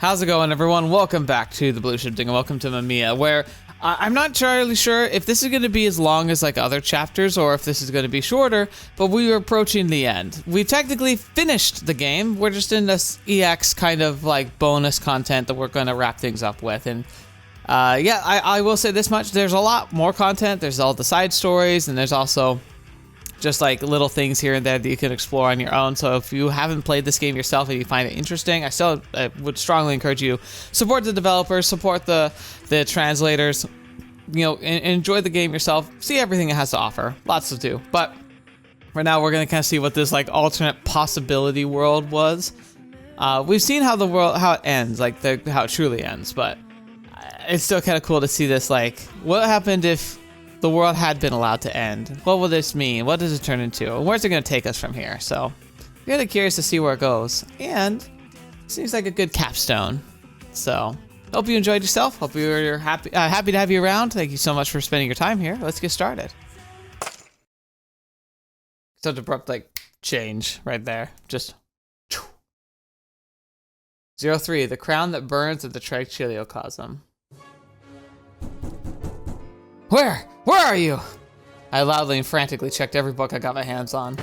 How's it going, everyone? Welcome back to TheBlueShifting and welcome to Mamiya, where I'm not entirely sure if this is going to be as long as like other chapters or if this is going to be shorter, but we are approaching the end. We technically finished the game. We're just in this EX kind of like bonus content that we're going to wrap things up with. And yeah, I will say this much. There's a lot more content. There's all the side stories, and there's also just like little things here and there that you can explore on your own. So if you haven't played this game yourself and you find it interesting, I would strongly encourage you support the developers, support the translators, you know, enjoy the game yourself, see everything it has to offer. Lots to do. But right now we're gonna kind of see what this like alternate possibility world was. We've seen how it ends, like how it truly ends, but it's still kind of cool to see this, like what happened if the world had been allowed to end. What will this mean? What does it turn into? And where's it going to take us from here? So, really curious to see where it goes. And seems like a good capstone. So, hope you enjoyed yourself. Hope you're happy to have you around. Thank you so much for spending your time here. Let's get started. Such abrupt like change right there. Just 03, the crown that burns at the Trichiliocosm. Where are you? I loudly and frantically checked every book I got my hands on.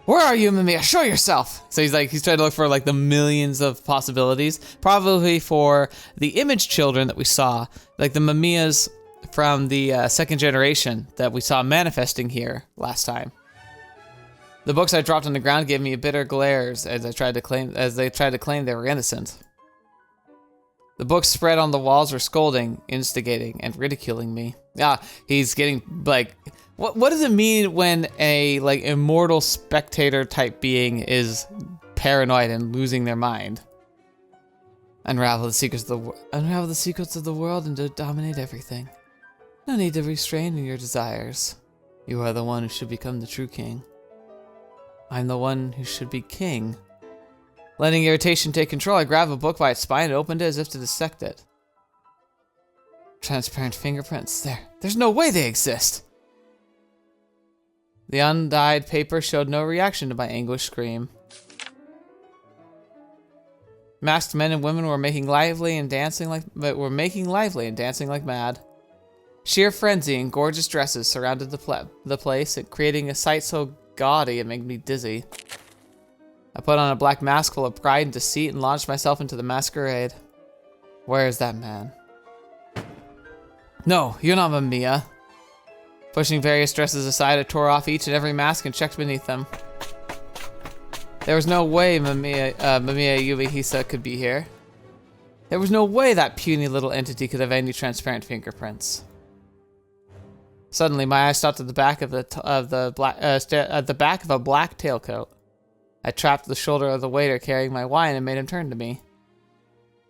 Where are you, Mamiya? Show yourself! So he's trying to look for like the millions of possibilities, probably for the image children that we saw, like the Mamiyas from the second generation that we saw manifesting here last time. The books I dropped on the ground gave me bitter glares as they tried to claim they were innocent. The books spread on the walls were scolding, instigating, and ridiculing me. Yeah, he's getting, like, what does it mean when a, like, immortal spectator type being is paranoid and losing their mind? Unravel the secrets of the world and to dominate everything. No need to restrain your desires. You are the one who should become the true king. I'm the one who should be king. Letting irritation take control, I grabbed a book by its spine and opened it as if to dissect it. Transparent fingerprints. There's no way they exist. The undyed paper showed no reaction to my anguished scream. Masked men and women were making lively and dancing like mad. Sheer frenzy and gorgeous dresses surrounded the place, creating a sight so gaudy it made me dizzy. I put on a black mask full of pride and deceit and launched myself into the masquerade. Where is that man? No, you're not Mamiya. Pushing various dresses aside, I tore off each and every mask and checked beneath them. There was no way Mamiya Yubihisa could be here. There was no way that puny little entity could have any transparent fingerprints. Suddenly, my eyes stopped at the back of a black tailcoat. I trapped the shoulder of the waiter carrying my wine and made him turn to me.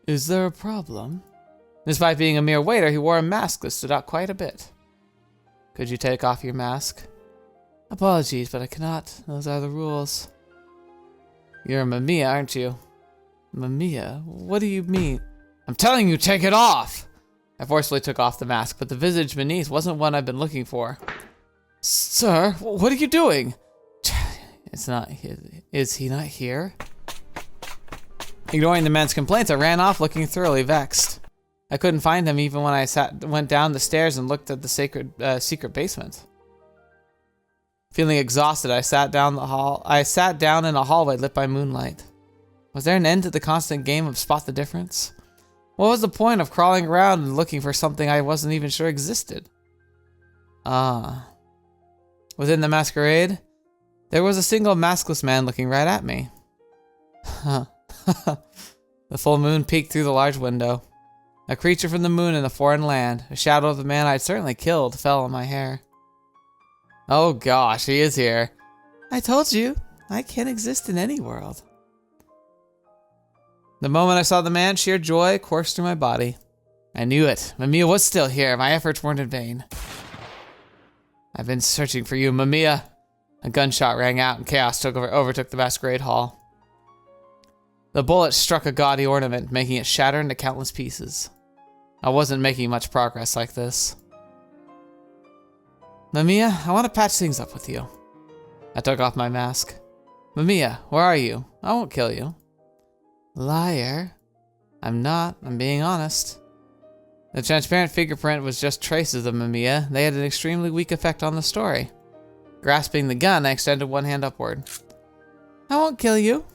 Is there a problem? Despite being a mere waiter, he wore a mask that stood out quite a bit. Could you take off your mask? Apologies, but I cannot. Those are the rules. You're Mamiya, aren't you? Mamiya? What do you mean? I'm telling you, take it off! I forcefully took off the mask, but the visage beneath wasn't one I'd been looking for. Sir, what are you doing? Is he not here? Ignoring the man's complaints, I ran off looking thoroughly vexed. I couldn't find him even when I went down the stairs and looked at the secret basement. Feeling exhausted, I sat down in a hallway lit by moonlight. Was there an end to the constant game of spot the difference? What was the point of crawling around and looking for something I wasn't even sure existed? Within the masquerade, there was a single maskless man looking right at me. The full moon peeked through the large window. A creature from the moon in a foreign land, a shadow of the man I'd certainly killed, fell on my hair. Oh gosh, he is here. I told you, I can't exist in any world. The moment I saw the man, sheer joy coursed through my body. I knew it. Mamiya was still here. My efforts weren't in vain. I've been searching for you, Mamiya. A gunshot rang out and chaos overtook the masquerade hall. The bullet struck a gaudy ornament, making it shatter into countless pieces. I wasn't making much progress like this. Mamiya, I want to patch things up with you. I took off my mask. Mamiya, where are you? I won't kill you. Liar. I'm not. I'm being honest. The transparent fingerprint was just traces of Mamiya. They had an extremely weak effect on the story. Grasping the gun, I extended one hand upward. I won't kill you.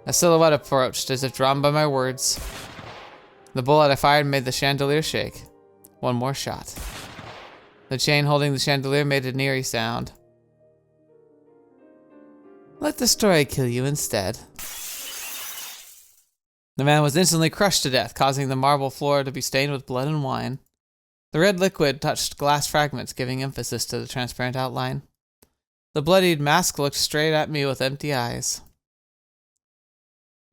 A silhouette approached, as if drawn by my words. The bullet I fired made the chandelier shake. One more shot. The chain holding the chandelier made an eerie sound. Let the story kill you instead. The man was instantly crushed to death, causing the marble floor to be stained with blood and wine. The red liquid touched glass fragments, giving emphasis to the transparent outline. The bloodied mask looked straight at me with empty eyes.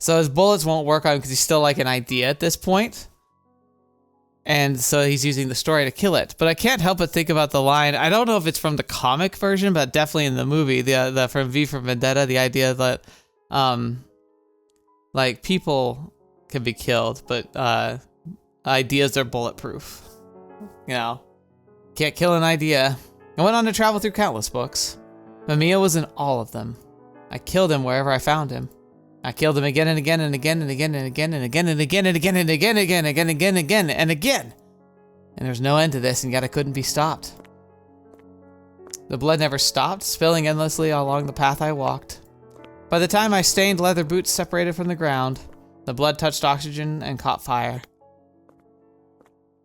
So his bullets won't work on him because he's still like an idea at this point. And so he's using the story to kill it. But I can't help but think about the line. I don't know if it's from the comic version, but definitely in the movie, the from V for Vendetta, the idea that like people can be killed, but ideas are bulletproof. You know, can't kill an idea. I went on to travel through countless books. Mamiya was in all of them. I killed him wherever I found him. I killed him again and again and again and again and again and again and again and again and again and again and again and again and again. And there's no end to this, and yet I couldn't be stopped. The blood never stopped, spilling endlessly along the path I walked. By the time my stained leather boots separated from the ground, the blood touched oxygen and caught fire.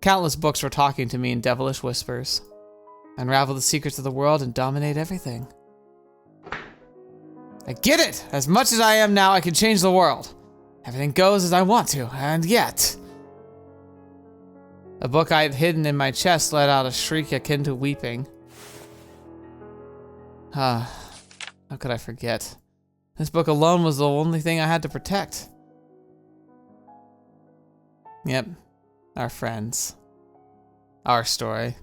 Countless books were talking to me in devilish whispers. Unravel the secrets of the world and dominate everything. I get it! As much as I am now, I can change the world. Everything goes as I want to, and yet... A book I had hidden in my chest let out a shriek akin to weeping. How could I forget? This book alone was the only thing I had to protect. Yep, our friends. Our story.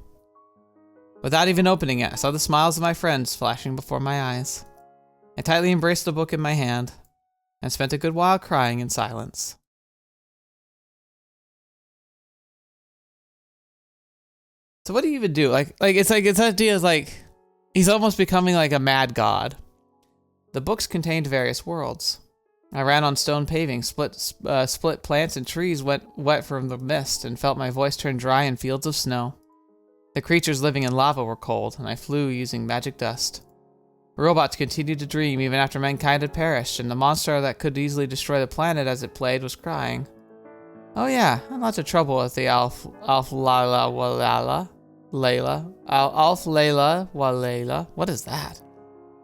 Without even opening it, I saw the smiles of my friends flashing before my eyes. I tightly embraced the book in my hand and spent a good while crying in silence. So what do you even do? It's this idea is like he's almost becoming like a mad god. The books contained various worlds. I ran on stone paving, split plants and trees wet from the mist, and felt my voice turn dry in fields of snow. The creatures living in lava were cold, and I flew using magic dust. Robots continued to dream even after mankind had perished, and the monster that could easily destroy the planet as it played was crying. Oh yeah, I had lots of trouble with the Alf Layla Walayla. What is that?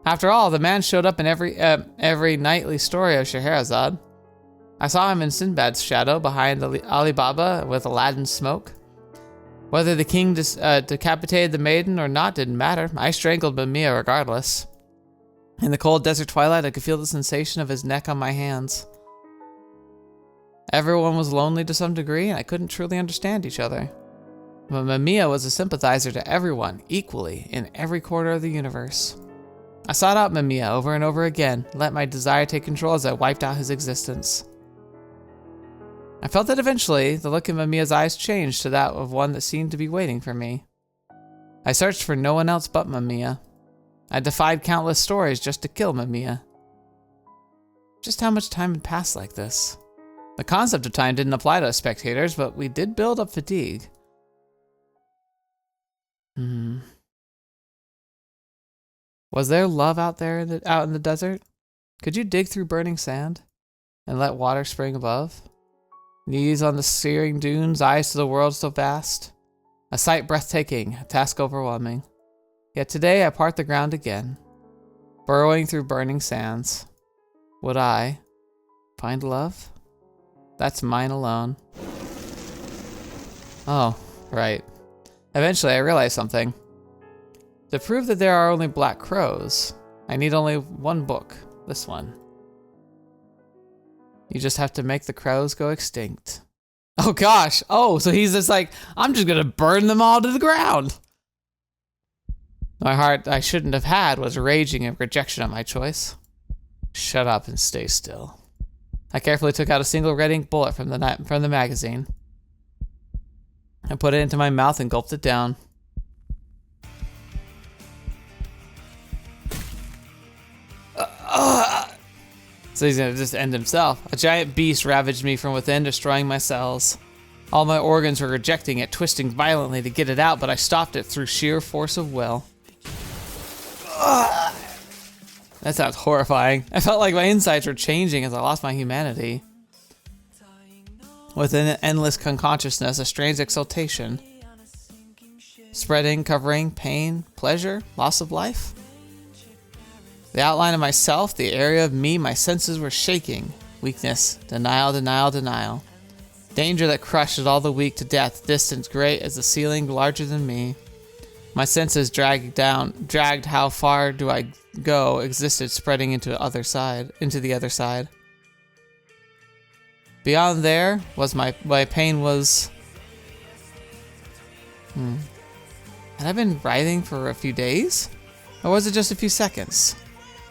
After all, the man showed up in every nightly story of Scheherazade. I saw him in Sinbad's shadow behind Ali Baba with Aladdin's smoke. Whether the king decapitated the maiden or not didn't matter. I strangled Mamiya regardless. In the cold desert twilight, I could feel the sensation of his neck on my hands. Everyone was lonely to some degree, and I couldn't truly understand each other. But Mamiya was a sympathizer to everyone, equally, in every corner of the universe. I sought out Mamiya over and over again, let my desire take control as I wiped out his existence. I felt that eventually, the look in Mamiya's eyes changed to that of one that seemed to be waiting for me. I searched for no one else but Mamiya. I defied countless stories just to kill Mamiya. Just how much time had passed like this? The concept of time didn't apply to us spectators, but we did build up fatigue. Was there love out there out in the desert? Could you dig through burning sand and let water spring above? Knees on the searing dunes, eyes to the world so vast. A sight breathtaking, a task overwhelming. Yet today I part the ground again, burrowing through burning sands. Would I find love? That's mine alone. Oh, right. Eventually I realized something. To prove that there are only black crows, I need only one book, this one. You just have to make the crows go extinct. Oh gosh, oh, so he's just like, I'm just gonna burn them all to the ground. My heart I shouldn't have had was raging in rejection of my choice. Shut up and stay still. I carefully took out a single red ink bullet from the magazine. I put it into my mouth and gulped it down. So he's gonna just end himself. A giant beast ravaged me from within, destroying my cells. All my organs were rejecting it, twisting violently to get it out, but I stopped it through sheer force of will. Ugh. That sounds horrifying. I felt like my insides were changing as I lost my humanity. Within an endless unconsciousness, a strange exultation. Spreading, covering, pain, pleasure, loss of life. The outline of myself, the area of me, my senses were shaking. Weakness, denial, denial, denial. Danger that crushes all the weak to death, distance great as the ceiling larger than me. My senses dragged how far do I go, existed spreading into the other side. Beyond there was my pain was... Had I been writhing for a few days? Or was it just a few seconds?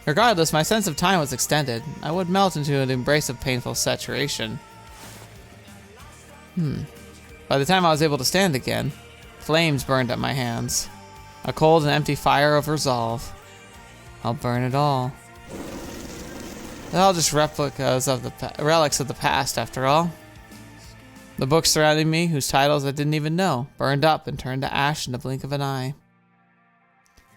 Regardless, my sense of time was extended. I would melt into an embrace of painful saturation. By the time I was able to stand again, flames burned at my hands. A cold and empty fire of resolve. I'll burn it all. They're all just replicas of the relics of the past, after all. The books surrounding me, whose titles I didn't even know, burned up and turned to ash in the blink of an eye.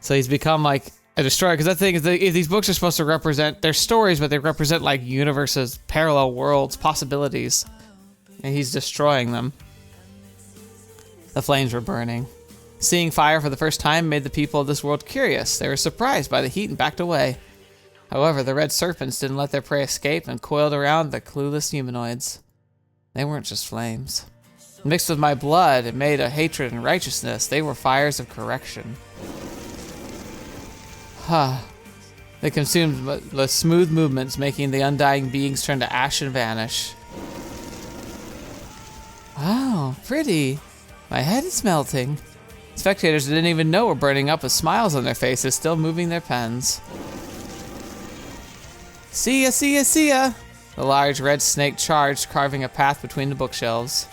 So he's become like a destroyer, because that thing is, if these books are supposed to represent, they're stories, but they represent like universes, parallel worlds, possibilities. And he's destroying them. The flames were burning. Seeing fire for the first time made the people of this world curious. They were surprised by the heat and backed away. However, the red serpents didn't let their prey escape and coiled around the clueless humanoids. They weren't just flames. Mixed with my blood, it made a hatred and righteousness. They were fires of correction. They consumed the smooth movements, making the undying beings turn to ash and vanish. Wow, pretty. My head is melting. Spectators didn't even know were burning up with smiles on their faces, still moving their pens. See ya, see ya, see ya! The large red snake charged, carving a path between the bookshelves.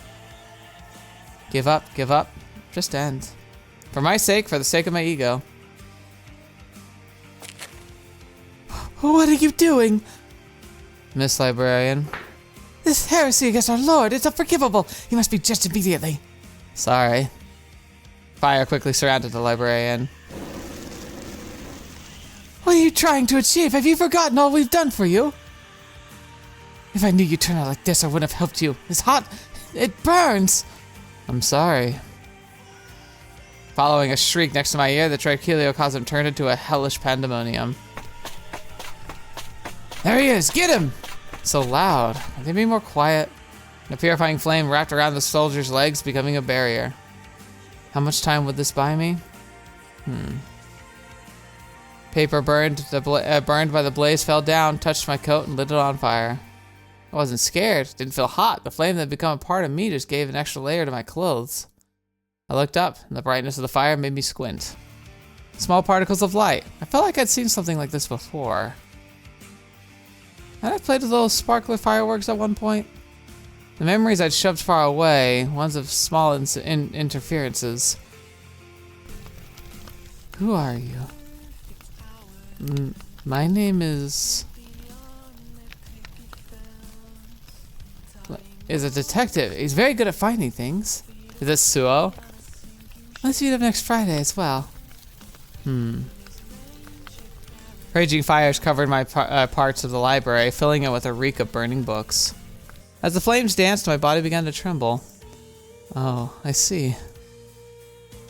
Give up, just end. For my sake, for the sake of my ego. What are you doing? Miss Librarian. This heresy against our Lord, it's unforgivable. He must be judged immediately. Sorry. Fire quickly surrounded the librarian. What are you trying to achieve? Have you forgotten all we've done for you? If I knew you'd turn out like this, I wouldn't have helped you. It's hot. It burns. I'm sorry. Following a shriek next to my ear, the trichiliocosm turned into a hellish pandemonium. There he is! Get him! So loud. Can they be more quiet? A purifying flame wrapped around the soldier's legs, becoming a barrier. How much time would this buy me? Paper burned by the blaze fell down, touched my coat, and lit it on fire. I wasn't scared. Didn't feel hot. The flame that had become a part of me just gave an extra layer to my clothes. I looked up, and the brightness of the fire made me squint. Small particles of light. I felt like I'd seen something like this before. Had I played with little sparkler fireworks at one point? The memories I'd shoved far away, ones of small interferences. Who are you? My name is a detective. He's very good at finding things. Is this Suo? Let's meet up next Friday as well. Raging fires covered my parts of the library, filling it with a reek of burning books. As the flames danced, my body began to tremble. Oh, I see.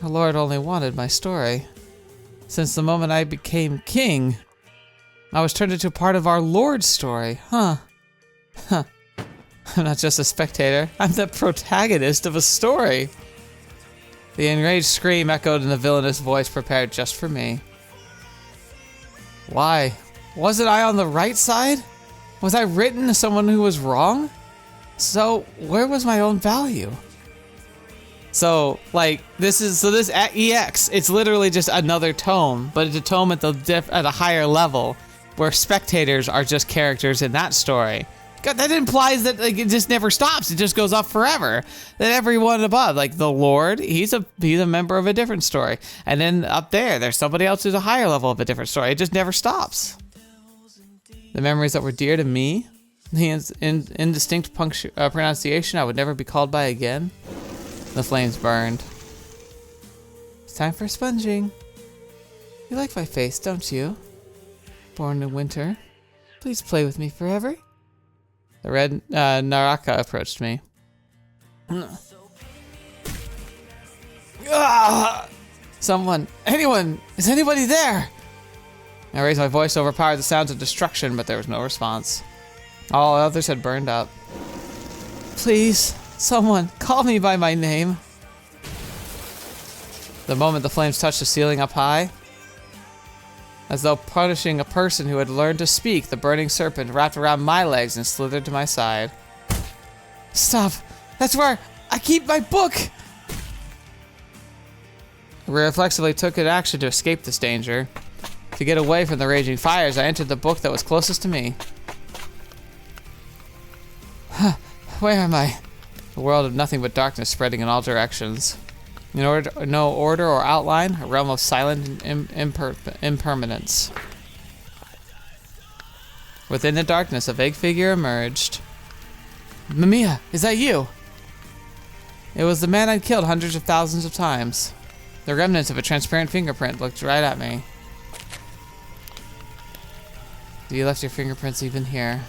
Our Lord only wanted my story. Since the moment I became king, I was turned into part of our Lord's story, huh? I'm not just a spectator, I'm the protagonist of a story. The enraged scream echoed in the villainous voice prepared just for me. Why? Wasn't I on the right side? Was I written as someone who was wrong? So, where was my own value? So, like, this EX, it's literally just another tome, but it's a tome at a higher level, where spectators are just characters in that story. God, that implies that like it just never stops. It just goes off forever. That everyone above, like the Lord, he's a member of a different story, and then up there's somebody else who's a higher level of a different story. It just never stops. The memories that were dear to me, the indistinct pronunciation I would never be called by again. The flames burned. It's time for sponging. You like my face, don't you? Born in winter. Please play with me forever. The red Naraka approached me. Someone, anyone, is anybody there? I raised my voice to overpower the sounds of destruction, but there was no response. All others had burned up. Please, someone, call me by my name. The moment the flames touched the ceiling up high, as though punishing a person who had learned to speak, the burning serpent wrapped around my legs and slithered to my side. Stop! That's where I keep my book! I reflexively took an action to escape this danger. To get away from the raging fires, I entered the book that was closest to me. Where am I? A world of nothing but darkness spreading in all directions. No order or outline, a realm of silent impermanence. Within the darkness, a vague figure emerged. Mamiya, is that you? It was the man I'd killed hundreds of thousands of times. The remnants of a transparent fingerprint looked right at me. You left your fingerprints even here.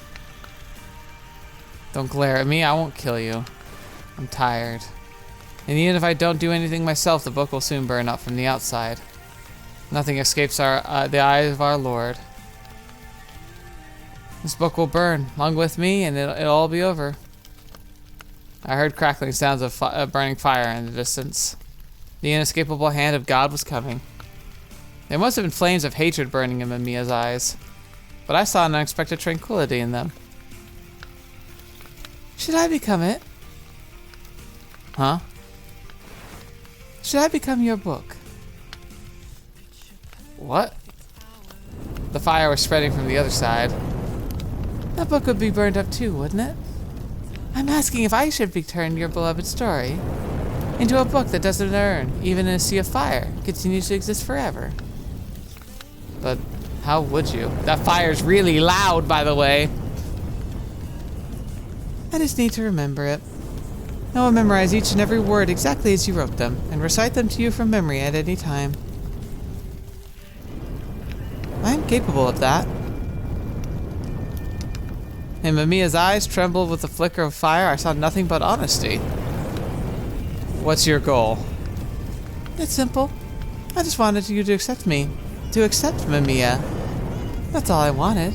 Don't glare at me, I won't kill you. I'm tired. And even if I don't do anything myself, the book will soon burn up from the outside. Nothing escapes the eyes of our Lord. This book will burn, along with me, and it'll all be over. I heard crackling sounds of burning fire in the distance. The inescapable hand of God was coming. There must have been flames of hatred burning in Mamiya's eyes, but I saw an unexpected tranquility in them. Should I become it? Huh? Should I become your book? What? The fire was spreading from the other side. That book would be burned up too, wouldn't it? I'm asking if I should turn your beloved story into a book that doesn't burn, even in a sea of fire, continues to exist forever. But how would you? That fire's really loud, by the way. I just need to remember it. I will memorize each and every word exactly as you wrote them, and recite them to you from memory at any time. I am capable of that. And Mamiya's eyes trembled with the flicker of fire. I saw nothing but honesty. What's your goal? It's simple. I just wanted you to accept me. To accept Mamiya. That's all I wanted.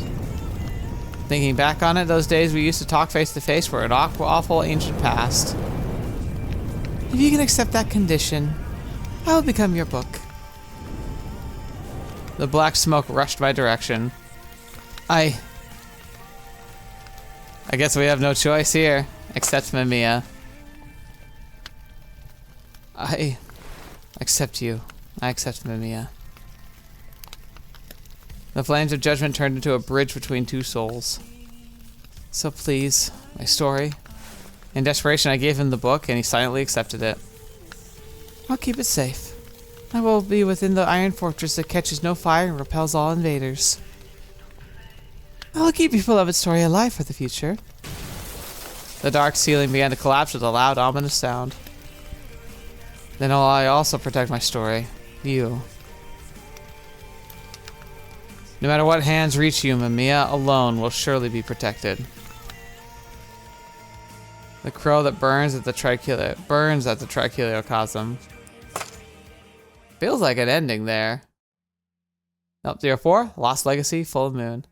Thinking back on it, those days we used to talk face to face were an awful ancient past. If you can accept that condition, I will become your book. The black smoke rushed my direction. I guess we have no choice here, except Mamiya. I accept you. I accept Mamiya. The flames of judgment turned into a bridge between two souls. So please, my story. In desperation, I gave him the book, and he silently accepted it. I'll keep it safe. I will be within the iron fortress that catches no fire and repels all invaders. I will keep your beloved story alive for the future. The dark ceiling began to collapse with a loud, ominous sound. Then I also protect my story. You. No matter what hands reach you, Mamiya alone will surely be protected. The crow that burns at the trichiliocosm. Feels like an ending there. Nope, 04, Lost Legacy, Full Moon.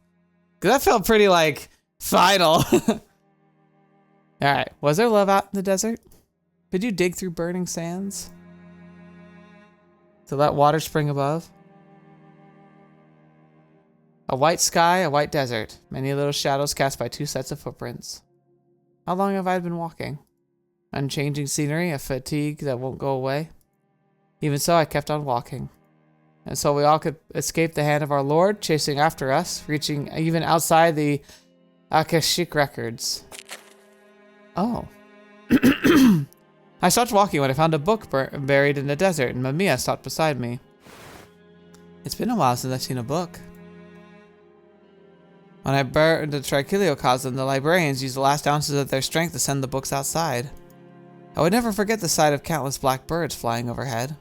Cause that felt pretty like final. Alright, was there love out in the desert? Could you dig through burning sands to let water spring above? A white sky, a white desert, many little shadows cast by two sets of footprints. How long have I been walking? Unchanging scenery, a fatigue that won't go away. Even so, I kept on walking. And so we all could escape the hand of our Lord, chasing after us, reaching even outside the Akashic records. Oh. I stopped walking when I found a book buried in the desert, and Mamiya stopped beside me. It's been a while since I've seen a book. When I burned the trichiliocosm, the librarians used the last ounces of their strength to send the books outside. I would never forget the sight of countless black birds flying overhead.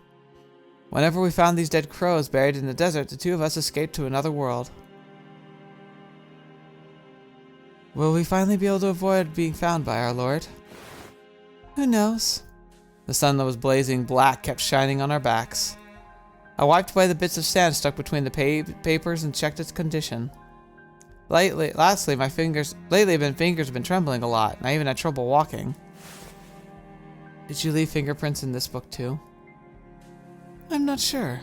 Whenever we found these dead crows buried in the desert, the two of us escaped to another world. Will we finally be able to avoid being found by our Lord? Who knows? The sun that was blazing black kept shining on our backs. I wiped away the bits of sand stuck between the papers and checked its condition. Lately, my fingers have been trembling a lot, and I even had trouble walking. Did you leave fingerprints in this book too? I'm not sure.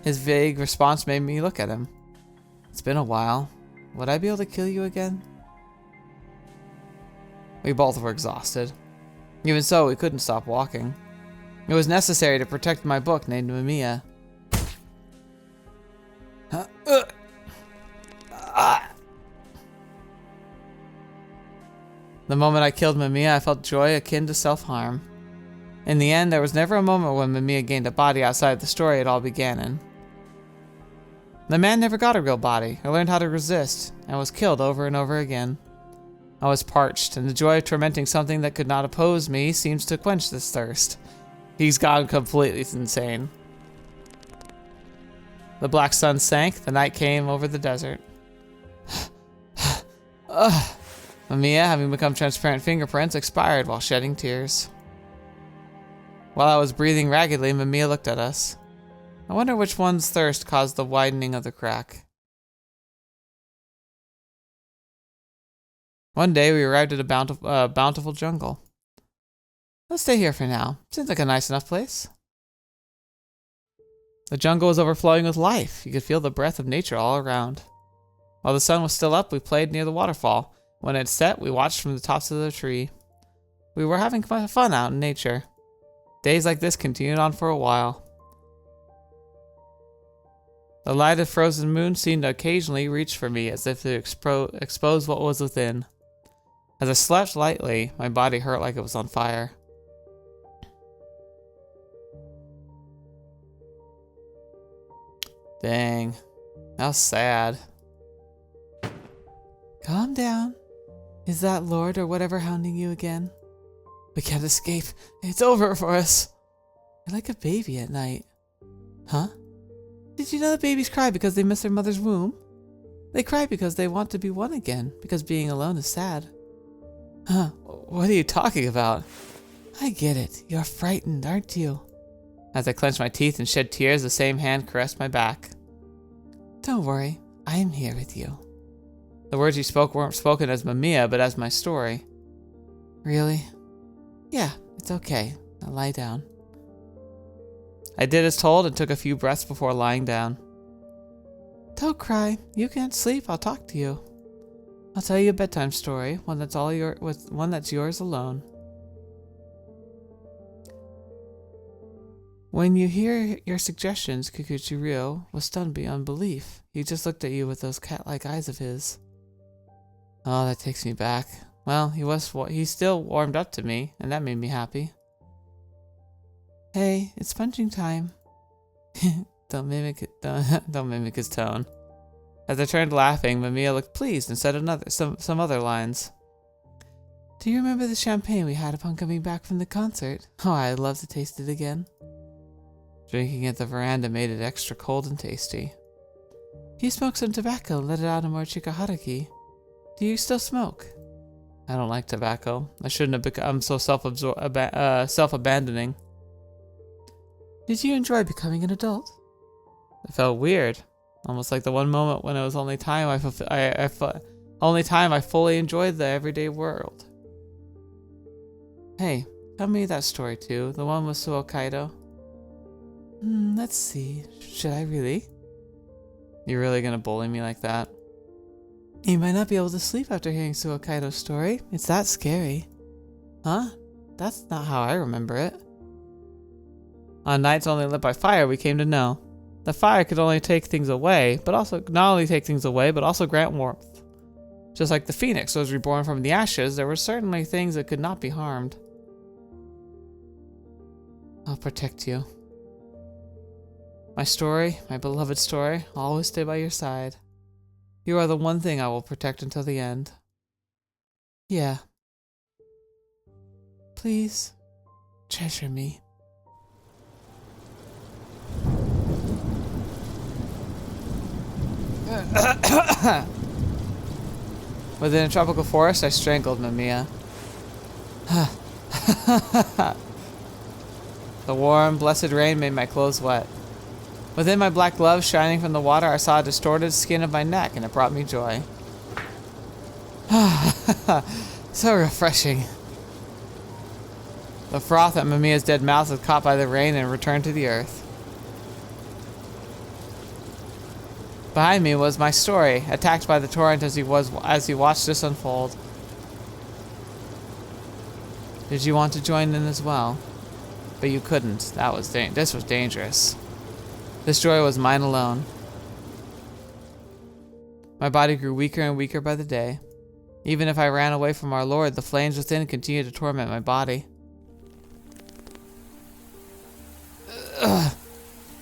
His vague response made me look at him. It's been a while. Would I be able to kill you again? We both were exhausted. Even so, we couldn't stop walking. It was necessary to protect my book named Mamiya. The moment I killed Mamiya, I felt joy akin to self-harm. In the end, there was never a moment when Mamiya gained a body outside the story it all began in. The man never got a real body. I learned how to resist, and was killed over and over again. I was parched, and the joy of tormenting something that could not oppose me seems to quench this thirst. He's gone completely insane. The black sun sank, the night came over the desert. Mamiya, having become transparent fingerprints, expired while shedding tears. While I was breathing raggedly, Mamiya looked at us. I wonder which one's thirst caused the widening of the crack. One day we arrived at a bountiful jungle. Let's stay here for now. Seems like a nice enough place. The jungle was overflowing with life. You could feel the breath of nature all around. While the sun was still up, we played near the waterfall. When it set, we watched from the tops of the tree. We were having fun out in nature. Days like this continued on for a while. The light of frozen moon seemed to occasionally reach for me as if to expose what was within. As I slept lightly, my body hurt like it was on fire. Dang, that was sad. Calm down. Is that Lord or whatever hounding you again? We can't escape. It's over for us. You're like a baby at night. Huh? Did you know that babies cry because they miss their mother's womb? They cry because they want to be one again, because being alone is sad. Huh, what are you talking about? I get it. You're frightened, aren't you? As I clenched my teeth and shed tears, the same hand caressed my back. Don't worry, I am here with you. The words he spoke weren't spoken as Mamiya, but as my story. Really? Yeah, it's okay. Now lie down. I did as told and took a few breaths before lying down. Don't cry. You can't sleep. I'll talk to you. I'll tell you a bedtime story, one that's yours alone. When you hear your suggestions, Kikuchiryo was stunned beyond belief. He just looked at you with those cat-like eyes of his. Oh, that takes me back. Well, he still warmed up to me, and that made me happy. Hey, it's punching time. Don't mimic his tone. As I turned laughing, Mamiya looked pleased and said some other lines. Do you remember the champagne we had upon coming back from the concert? Oh, I'd love to taste it again. Drinking at the veranda made it extra cold and tasty. You smoked some tobacco and let it out in more chikaharaki. Do you still smoke? I don't like tobacco. I shouldn't have become so self-abandoning. Did you enjoy becoming an adult? It felt weird. Almost like the one moment when it was only time I fully enjoyed the everyday world. Hey, tell me that story too, the one with Suokaido. Let's see. Should I really? You're really gonna bully me like that? You might not be able to sleep after hearing Suokaido's story. It's that scary. Huh? That's not how I remember it. On nights only lit by fire, we came to know. The fire could only take things away, but also grant warmth. Just like the phoenix was reborn from the ashes, there were certainly things that could not be harmed. I'll protect you. My story, my beloved story, I'll always stay by your side. You are the one thing I will protect until the end. Yeah. Please, treasure me. Within a tropical forest, I strangled Mamiya. The warm, blessed rain made my clothes wet. Within my black gloves shining from the water, I saw a distorted skin of my neck, and it brought me joy. So refreshing. The froth at Mamiya's dead mouth was caught by the rain and returned to the earth. Behind me was my story, attacked by the torrent as he watched this unfold. Did you want to join in as well? But you couldn't. This was dangerous. This joy was mine alone. My body grew weaker and weaker by the day. Even if I ran away from our Lord, the flames within continued to torment my body. Ugh.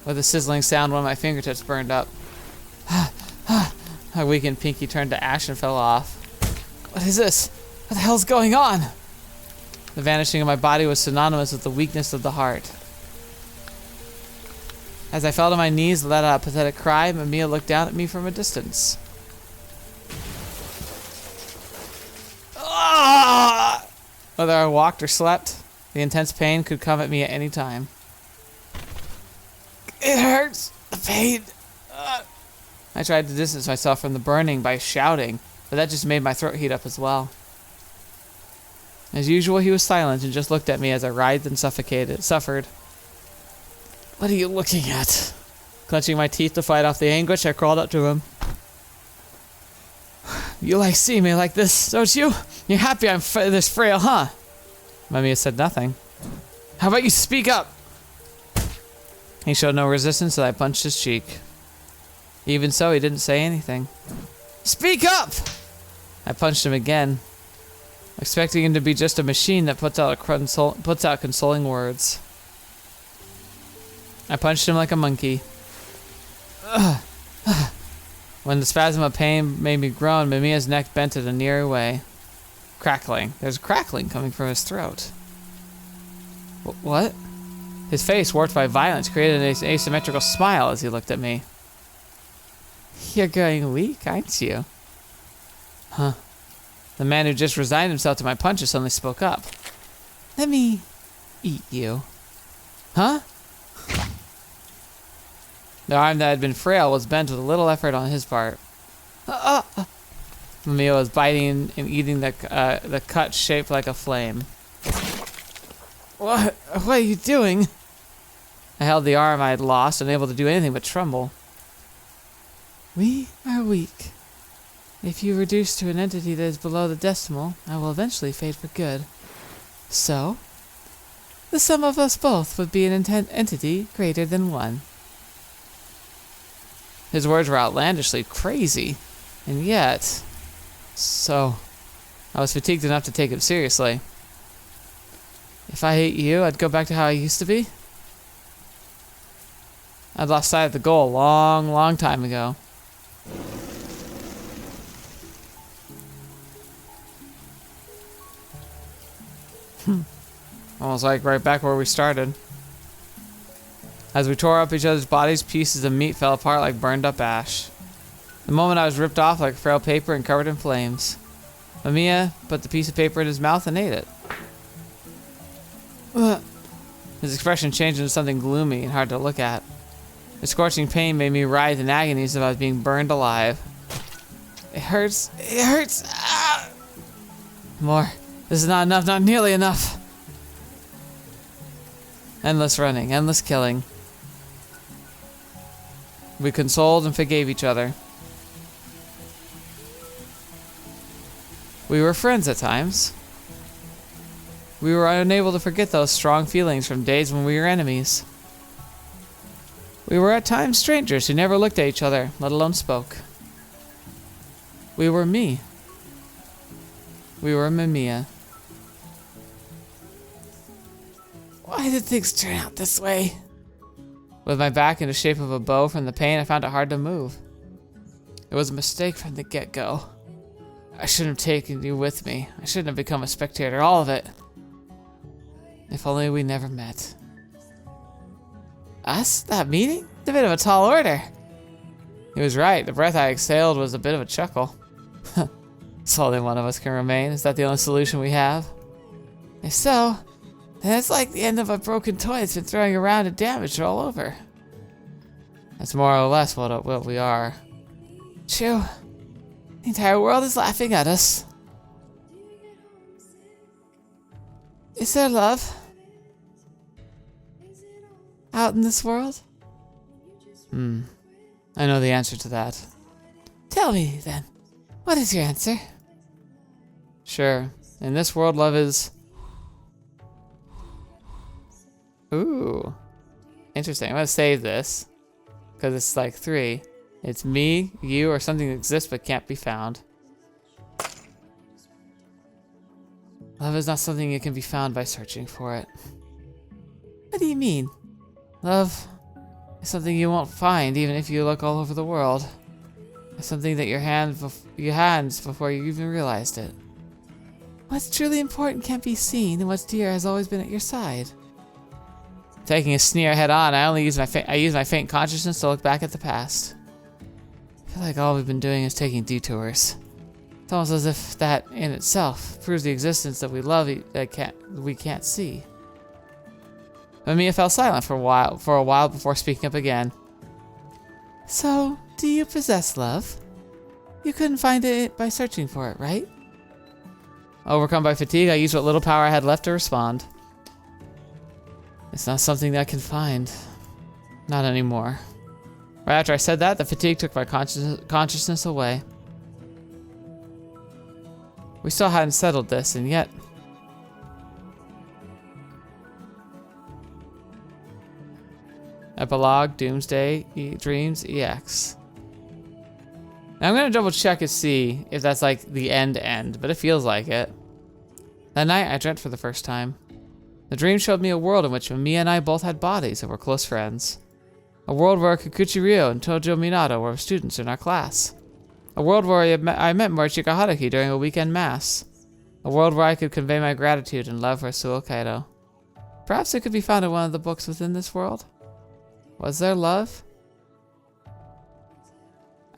With a sizzling sound, one of my fingertips burned up. My weakened pinky turned to ash and fell off. What is this? What the hell's going on? The vanishing of my body was synonymous with the weakness of the heart. As I fell to my knees and let out a pathetic cry, Mamiya looked down at me from a distance. Ah! Whether I walked or slept, the intense pain could come at me at any time. It hurts! The pain! I tried to distance myself from the burning by shouting, but that just made my throat heat up as well. As usual, he was silent and just looked at me as I writhed and suffered. What are you looking at? Clenching my teeth to fight off the anguish, I crawled up to him. You like seeing me like this, don't you? You're happy I'm this frail, huh? Mamiya said nothing. How about you speak up? He showed no resistance, so I punched his cheek. Even so, he didn't say anything. Speak up! I punched him again, expecting him to be just a machine that puts out consoling words. I punched him like a monkey. When the spasm of pain made me groan, Mamiya's neck bent in a nearer way. Crackling. There's crackling coming from his throat. What? His face, warped by violence, created an asymmetrical smile as he looked at me. You're growing weak, aren't you? Huh. The man who just resigned himself to my punches suddenly spoke up. Let me eat you. Huh? The arm that had been frail was bent with a little effort on his part. Mamiya was biting and eating the cut shaped like a flame. What are you doing? I held the arm I had lost, unable to do anything but tremble. We are weak. If you reduce to an entity that is below the decimal, I will eventually fade for good. So, the sum of us both would be an entity greater than one. His words were outlandishly crazy, and yet... So, I was fatigued enough to take him seriously. If I ate you, I'd go back to how I used to be? I'd lost sight of the goal a long, long time ago. Almost like right back where we started. As we tore up each other's bodies, pieces of meat fell apart like burned up ash. The moment I was ripped off like frail paper and covered in flames. Mamiya put the piece of paper in his mouth and ate it. His expression changed into something gloomy and hard to look at. The scorching pain made me writhe in agonies as I was being burned alive. It hurts. It hurts. Ah! More. This is not enough. Not nearly enough. Endless running. Endless killing. We consoled and forgave each other. We were friends at times. We were unable to forget those strong feelings from days when we were enemies. We were at times strangers who never looked at each other, let alone spoke. We were me. We were Mamiya. Why did things turn out this way? With my back in the shape of a bow from the pain, I found it hard to move. It was a mistake from the get-go. I shouldn't have taken you with me. I shouldn't have become a spectator, all of it. If only we never met. Us? That meeting? It's a bit of a tall order. He was right. The breath I exhaled was a bit of a chuckle. It's only one of us can remain. Is that the only solution we have? If so, then it's like the end of a broken toy that's been throwing around and damaged all over. That's more or less what we are. True. The entire world is laughing at us. Is there love out in this world? I know the answer to that. Tell me, then. What is your answer? Sure. In this world, love is... Ooh. Interesting. I'm gonna save this. Because it's like 3. It's me, you, or something that exists but can't be found. Love is not something that can be found by searching for it. What do you mean? Love is something you won't find even if you look all over the world. It's something that your hands before you even realized it. What's truly important can't be seen, and what's dear has always been at your side. Taking a sneer head on, I use my faint consciousness to look back at the past. I feel like all we've been doing is taking detours. It's almost as if that in itself proves the existence that we love that we can't see. Mamiya fell silent for a while before speaking up again. So, do you possess love? You couldn't find it by searching for it, right? Overcome by fatigue, I used what little power I had left to respond. It's not something that I can find. Not anymore. Right after I said that, the fatigue took my consciousness away. We still hadn't settled this, and yet... Epilogue, Doomsday, Dreams, EX. Now I'm gonna double check and see if that's like the end, but it feels like it. That night, I dreamt for the first time. The dream showed me a world in which Mamiya and I both had bodies and were close friends. A world where Kikuchi Ryo and Tojo Minato were students in our class. A world where I met Morishika Haruhi during a weekend mass. A world where I could convey my gratitude and love for Suo Kaido. Perhaps it could be found in one of the books within this world? Was there love?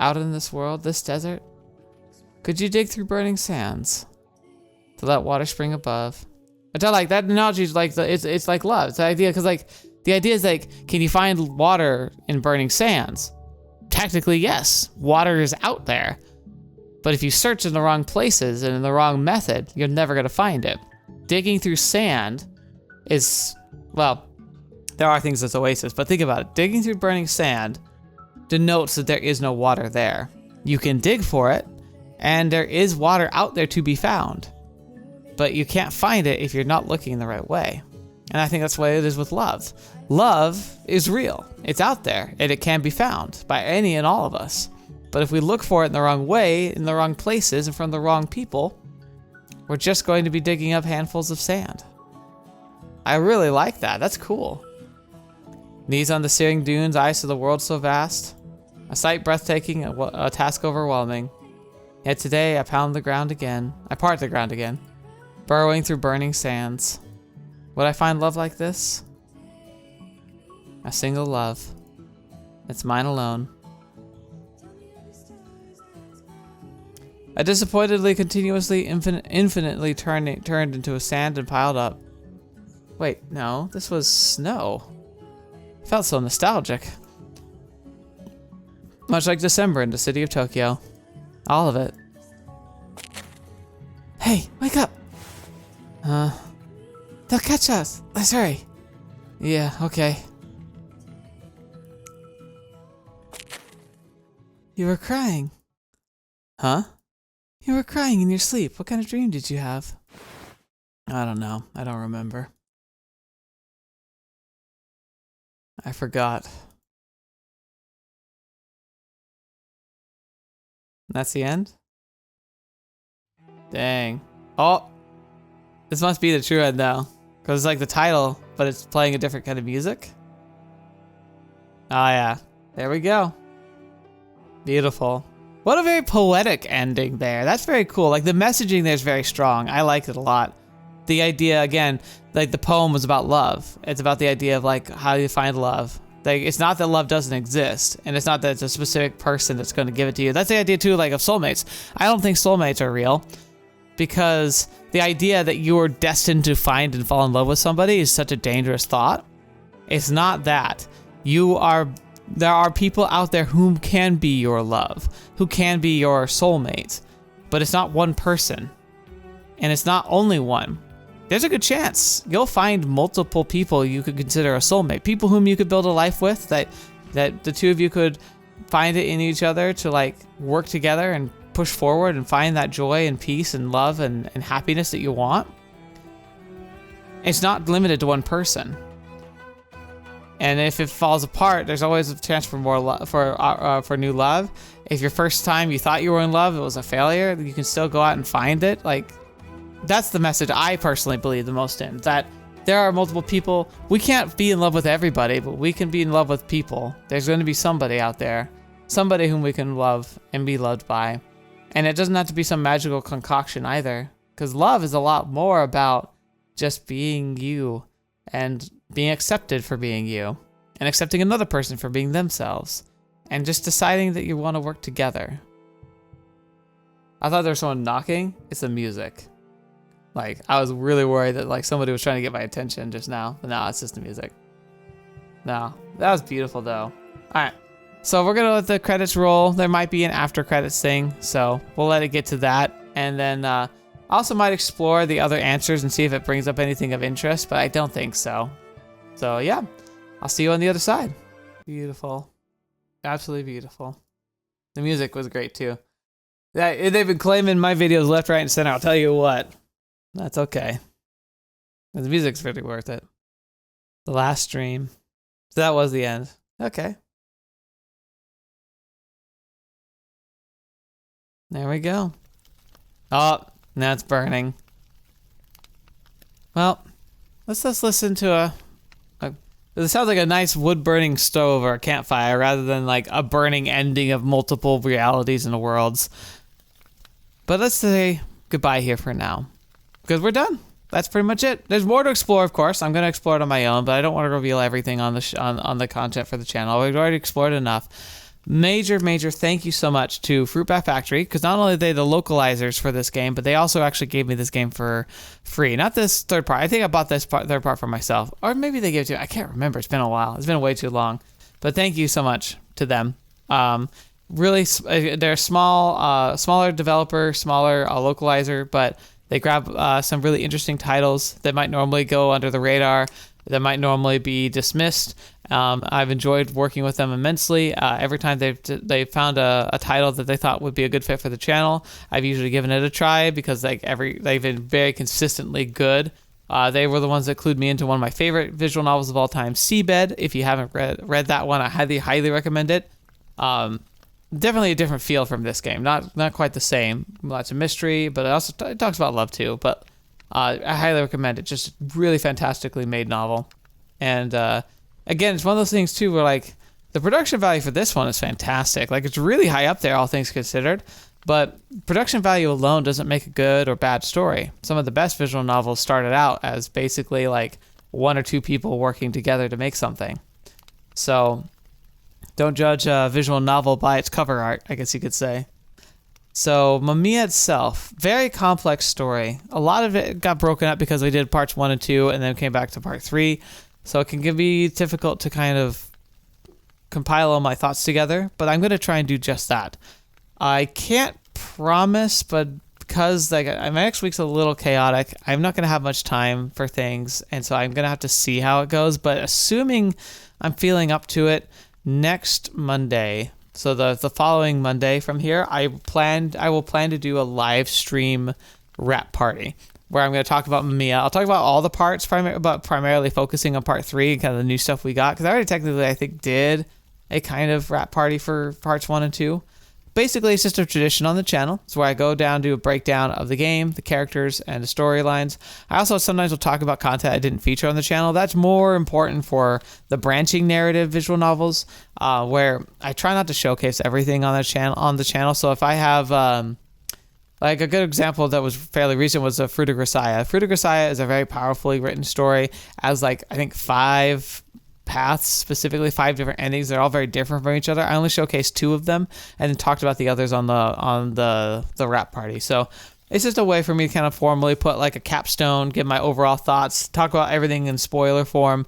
Out in this world, this desert? Could you dig through burning sands to let water spring above? I tell like that analogy is like it's like love. It's the idea because like the idea is like, can you find water in burning sands? Technically, yes. Water is out there, but if you search in the wrong places and in the wrong method, you're never gonna find it. Digging through sand is, well, there are things that's oasis, but think about it. Digging through burning sand denotes that there is no water there. You can dig for it, and there is water out there to be found. But you can't find it if you're not looking the right way. And I think that's the way it is with love. Love is real. It's out there, and it can be found by any and all of us. But if we look for it in the wrong way, in the wrong places, and from the wrong people, we're just going to be digging up handfuls of sand. I really like that. That's cool. Knees on the searing dunes, eyes to the world so vast. A sight breathtaking, a task overwhelming. Yet today I part the ground again. Burrowing through burning sands. Would I find love like this? A single love. It's mine alone. I disappointedly, continuously, infinitely turned into a sand and piled up. Wait, no, this was snow. Felt so nostalgic. Much like December in the city of Tokyo. All of it. Hey, wake up! They'll catch us. Let's hurry. Yeah, okay. You were crying. Huh? You were crying in your sleep. What kind of dream did you have? I don't know. I don't remember. I forgot. That's the end? Dang. Oh! This must be the true end now. Because it's like the title, but it's playing a different kind of music. Oh yeah. There we go. Beautiful. What a very poetic ending there. That's very cool. Like the messaging there is very strong. I liked it a lot. The idea, again, like the poem was about love. It's about the idea of like how you find love. Like it's not that love doesn't exist, and it's not that it's a specific person that's going to give it to you. That's the idea too, like of soulmates. I don't think soulmates are real, because the idea that you're destined to find and fall in love with somebody is such a dangerous thought. It's not that. There are people out there whom can be your love, who can be your soulmate, but it's not one person, and it's not only one. There's a good chance you'll find multiple people you could consider a soulmate, people whom you could build a life with, that the two of you could find it in each other to like work together and push forward and find that joy and peace and love and happiness that you want. It's not limited to one person. And if it falls apart, there's always a chance for more for new love. If your first time you thought you were in love, it was a failure, you can still go out and find it. Like, that's the message I personally believe the most in, that there are multiple people. We can't be in love with everybody, but we can be in love with people. There's going to be somebody out there, somebody whom we can love and be loved by. And it doesn't have to be some magical concoction either, because love is a lot more about just being you and being accepted for being you, and accepting another person for being themselves, and just deciding that you want to work together. I thought there was someone knocking. It's the music. Like, I was really worried that like somebody was trying to get my attention just now, but no, it's just the music. No, that was beautiful though. All right, so we're gonna let the credits roll. There might be an after credits thing, so we'll let it get to that, and then I also might explore the other answers and see if it brings up anything of interest, but I don't think so. So yeah, I'll see you on the other side. Beautiful, absolutely beautiful. The music was great too. They've been claiming my videos left, right, and center. I'll tell you what. That's okay. The music's pretty worth it. The last stream. So that was the end. Okay. There we go. Oh, now it's burning. Well, let's just listen to it sounds like a nice wood burning stove or a campfire rather than like a burning ending of multiple realities and worlds. But let's say goodbye here for now, because we're done. That's pretty much it. There's more to explore, of course. I'm going to explore it on my own, but I don't want to reveal everything on the on the content for the channel. We've already explored enough. Major thank you so much to Fruitbat Factory, because not only are they the localizers for this game, but they also actually gave me this game for free. Not this third part. I think I bought this third part for myself, or maybe they gave it to me. I can't remember. It's been a while. It's been way too long. But thank you so much to them. Really, they're smaller developer, smaller localizer, but they grab some really interesting titles that might normally go under the radar, that might normally be dismissed. I've enjoyed working with them immensely. Every time they've found a title that they thought would be a good fit for the channel, I've usually given it a try, because they've been very consistently good. They were the ones that clued me into one of my favorite visual novels of all time, Seabed. If you haven't read that one, I highly recommend it. Definitely a different feel from this game. Not quite the same. Lots of mystery, but it talks about love too. But I highly recommend it. Just really fantastically made novel. And again, it's one of those things too where like the production value for this one is fantastic. Like, it's really high up there, all things considered. But production value alone doesn't make a good or bad story. Some of the best visual novels started out as basically like one or two people working together to make something. So don't judge a visual novel by its cover art, I guess you could say. So Mamiya itself, very complex story. A lot of it got broken up because we did parts 1 and 2 and then came back to part 3. So it can be difficult to kind of compile all my thoughts together, but I'm going to try and do just that. I can't promise, but because like my next week's a little chaotic, I'm not going to have much time for things, and so I'm going to have to see how it goes. But assuming I'm feeling up to it, next Monday, so the following Monday from here, I will plan to do a live stream wrap party where I'm going to talk about Mamiya. I'll talk about all the parts, but primarily focusing on part 3 and kind of the new stuff we got, because I already technically, I think, did a kind of wrap party for parts 1 and 2. basically it's just a tradition on the channel. It's where I go down, do a breakdown of the game, the characters, and the storylines. I also sometimes will talk about content I didn't feature on the channel. That's more important for the branching narrative visual novels, where I try not to showcase everything on the channel. So if I have like a good example that was fairly recent was Fruit of Grisaia. Fruit of Grisaia is a very powerfully written story, as like I think 5 paths, specifically 5 different endings. They're all very different from each other. I only showcased 2 of them and then talked about the others on the wrap party. So it's just a way for me to kind of formally put like a capstone, give my overall thoughts, talk about everything in spoiler form.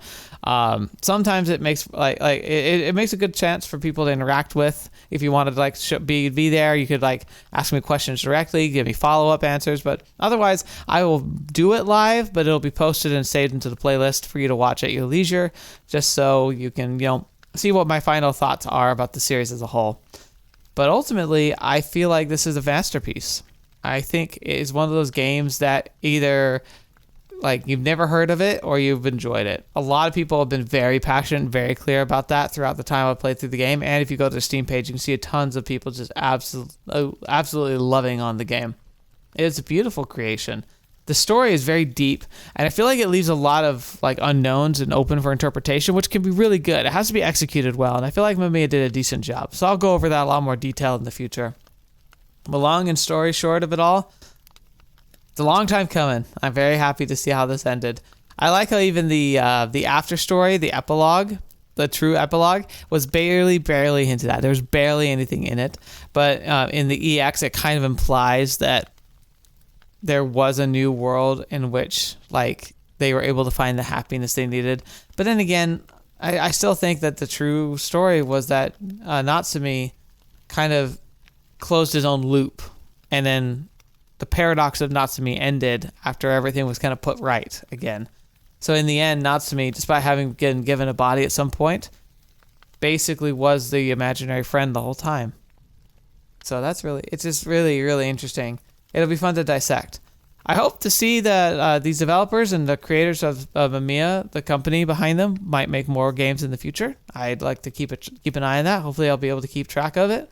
Sometimes it makes it makes a good chance for people to interact with. If you wanted to like be there, you could like ask me questions directly, give me follow-up answers. But otherwise, I will do it live, but it'll be posted and saved into the playlist for you to watch at your leisure, just so you can see what my final thoughts are about the series as a whole. But ultimately, I feel like this is a masterpiece. I think it is one of those games that either like you've never heard of it or you've enjoyed it. A lot of people have been very passionate and very clear about that throughout the time I've played through the game. And if you go to the Steam page, you can see tons of people just absolutely loving on the game. It's a beautiful creation. The story is very deep, and I feel like it leaves a lot of like unknowns and open for interpretation, which can be really good. It has to be executed well, and I feel like Mamiya did a decent job. So I'll go over that a lot more detail in the future. The long and story short of it all, it's a long time coming. I'm very happy to see how this ended. I like how even the after story, the epilogue, the true epilogue, was barely hinted at. There was barely anything in it. But in the EX, it kind of implies that there was a new world in which like they were able to find the happiness they needed. But then again, I still think that the true story was that Natsumi kind of closed his own loop, and then the paradox of Natsumi ended after everything was kind of put right again. So in the end, Natsumi, despite having been given a body at some point, basically was the imaginary friend the whole time. So it's just really interesting. It'll be fun to dissect. I hope to see that these developers and the creators of Mamiya, the company behind them, might make more games in the future. I'd like to keep an eye on that. Hopefully I'll be able to keep track of it.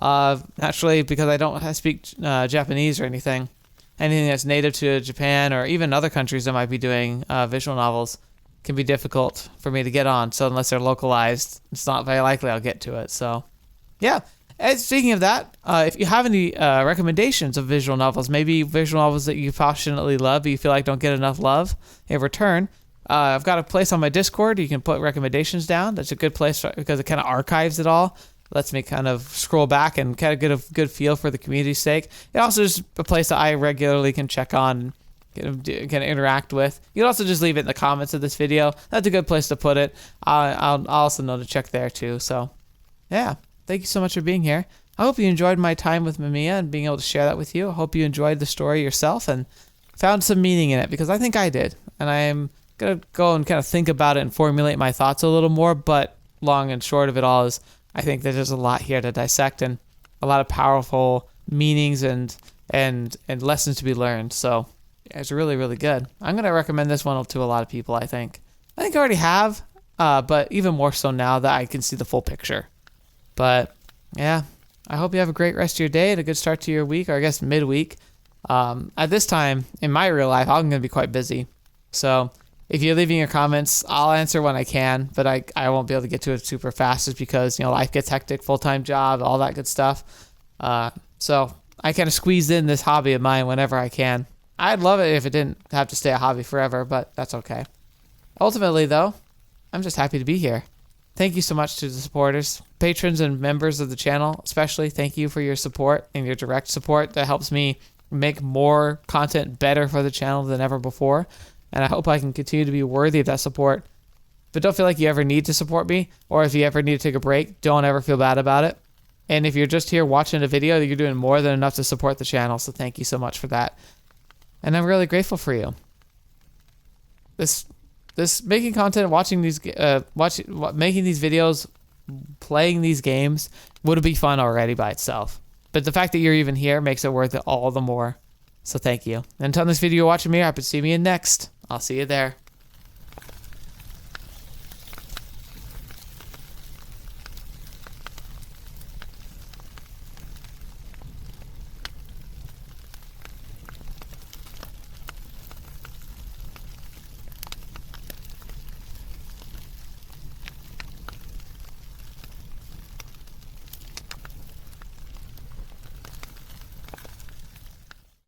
Naturally, because I don't speak Japanese or anything that's native to Japan or even other countries that might be doing visual novels can be difficult for me to get on. So unless they're localized, it's not very likely I'll get to it. So yeah. And speaking of that, if you have any recommendations of visual novels, maybe visual novels that you passionately love but you feel like don't get enough love in return, I've got a place on my Discord. You can put recommendations down. That's a good place because it kind of archives it all. Lets me kind of scroll back and kind of get a good feel for the community's sake. It also is a place that I regularly can check on, can interact with. You can also just leave it in the comments of this video. That's a good place to put it. I'll also know to check there too. So, yeah, thank you so much for being here. I hope you enjoyed my time with Mamiya and being able to share that with you. I hope you enjoyed the story yourself and found some meaning in it, because I think I did. And I'm going to go and kind of think about it and formulate my thoughts a little more, but long and short of it all is I think that there's a lot here to dissect and a lot of powerful meanings and lessons to be learned. So it's really good. I'm going to recommend this one to a lot of people, I think. I already have, but even more so now that I can see the full picture. But yeah, I hope you have a great rest of your day and a good start to your week, or I guess midweek. At this time in my real life, I'm going to be quite busy. So if you're leaving your comments, I'll answer when I can, but I won't be able to get to it super fast just because, life gets hectic, full-time job, all that good stuff. So I kind of squeeze in this hobby of mine whenever I can. I'd love it if it didn't have to stay a hobby forever, but that's okay. Ultimately, though, I'm just happy to be here. Thank you so much to the supporters, patrons, and members of the channel. Especially thank you for your support and your direct support that helps me make more content better for the channel than ever before. And I hope I can continue to be worthy of that support. But don't feel like you ever need to support me, or if you ever need to take a break, don't ever feel bad about it. And if you're just here watching a video, you're doing more than enough to support the channel, so thank you so much for that. And I'm really grateful for you. This making content, making these videos, playing these games would be fun already by itself. But the fact that you're even here makes it worth it all the more. So thank you. And until this video you're watching me, I hope to see me in next. I'll see you there.